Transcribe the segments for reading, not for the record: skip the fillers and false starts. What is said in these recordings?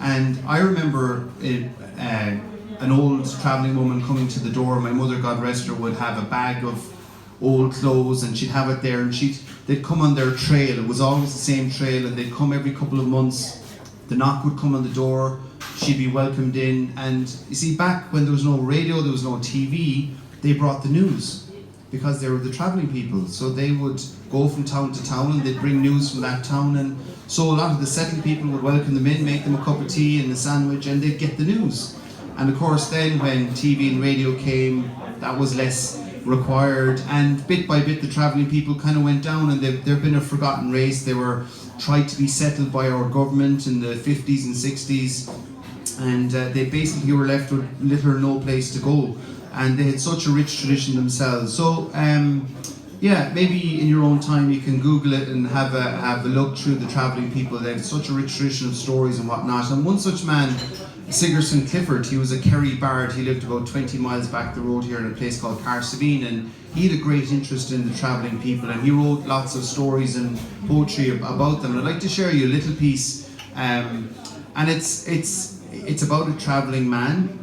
And I remember an old travelling woman coming to the door. My mother, God rest her, would have a bag of old clothes, and she'd have it there, and they'd come on their trail. It was always the same trail, and they'd come every couple of months. The knock would come on the door, she'd be welcomed in, and you see, back when there was no radio, there was no TV, they brought the news, because they were the travelling people. So they would go from town to town, and they'd bring news from that town, and so a lot of the settled people would welcome them in, make them a cup of tea and a sandwich, and they'd get the news. And of course then when TV and radio came, that was less required, and bit by bit the travelling people kind of went down, and they've been a forgotten race. They were tried to be settled by our government in the 50s and 60s, and they basically were left with little or no place to go, and they had such a rich tradition themselves. So yeah, maybe in your own time you can Google it and have a look through the travelling people. They have such a rich tradition of stories and whatnot. And one such man, Sigerson Clifford, he was a Kerry bard. He lived about 20 miles back the road here in a place called Carsavine, and he had a great interest in the travelling people, and he wrote lots of stories and poetry about them. And I'd like to share you a little piece, and it's about a travelling man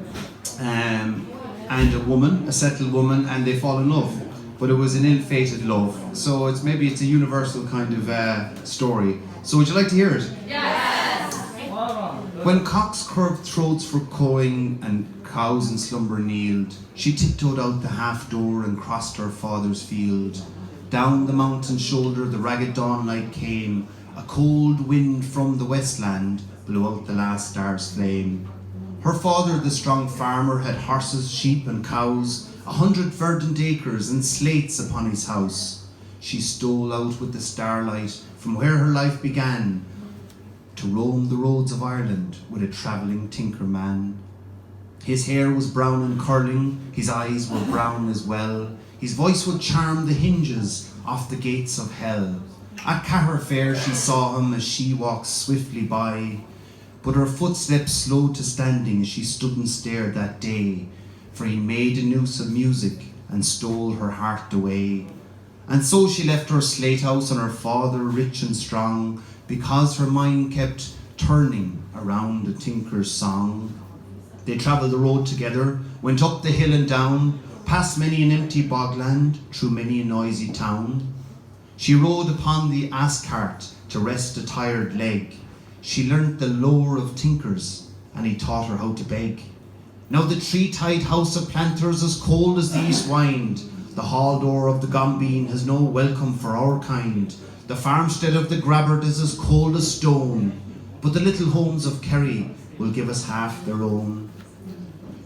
and a woman, a settled woman, and they fall in love. But it was an ill-fated love. So it's a universal kind of story. So would you like to hear it? Yes! When cocks curved throats for cawing and cows in slumber kneeled, she tiptoed out the half door and crossed her father's field. Down the mountain shoulder the ragged dawnlight came. A cold wind from the westland blew out the last star's flame. Her father, the strong farmer, had horses, sheep and cows, 100 verdant acres and slates upon his house. She stole out with the starlight from where her life began, to roam the roads of Ireland with a travelling tinker man. His hair was brown and curling, his eyes were brown as well. His voice would charm the hinges off the gates of hell. At Cahir Fair she saw him as she walked swiftly by, but her footsteps slowed to standing as she stood and stared that day, for he made a noose of music and stole her heart away. And so she left her slate house and her father rich and strong, because her mind kept turning around a tinker's song. They travelled the road together, went up the hill and down, past many an empty bogland, through many a noisy town. She rode upon the ass cart to rest a tired leg. She learnt the lore of tinkers, and he taught her how to beg. Now the tree-tied house of planters, as cold as the east wind, the hall door of the gombeen has no welcome for our kind. The farmstead of the grabbard is as cold as stone, but the little homes of Kerry will give us half their own.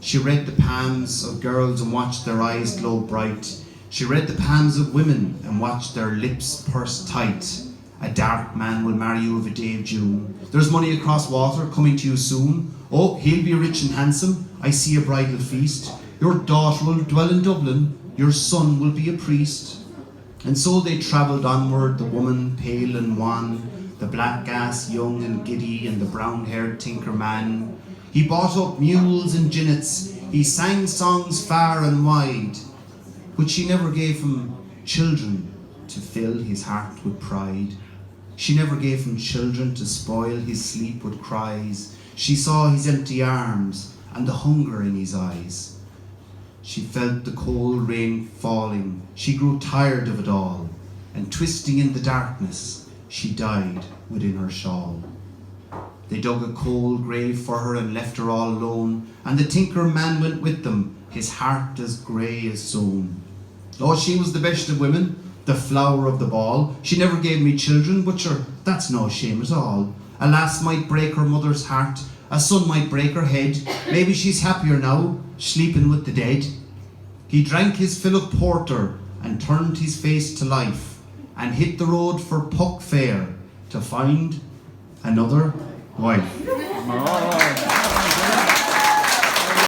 She read the palms of girls and watched their eyes glow bright. She read the palms of women and watched their lips pursed tight. A dark man will marry you of a day of June. There's money across water coming to you soon. Oh, he'll be rich and handsome. I see a bridal feast. Your daughter will dwell in Dublin. Your son will be a priest. And so they travelled onward, the woman pale and wan, the black ass young and giddy, and the brown-haired tinker man. He bought up mules and jinnets, he sang songs far and wide, but she never gave him children to fill his heart with pride. She never gave him children to spoil his sleep with cries. She saw his empty arms and the hunger in his eyes. She felt the cold rain falling. She grew tired of it all, and twisting in the darkness, she died within her shawl. They dug a cold grave for her and left her all alone, and the tinker man went with them, his heart as grey as stone. Oh, she was the best of women, the flower of the ball. She never gave me children, but sure, that's no shame at all. A lass might break her mother's heart, a son might break her head. Maybe she's happier now, sleeping with the dead. He drank his fill of porter and turned his face to life, and hit the road for Puck Fair to find another wife.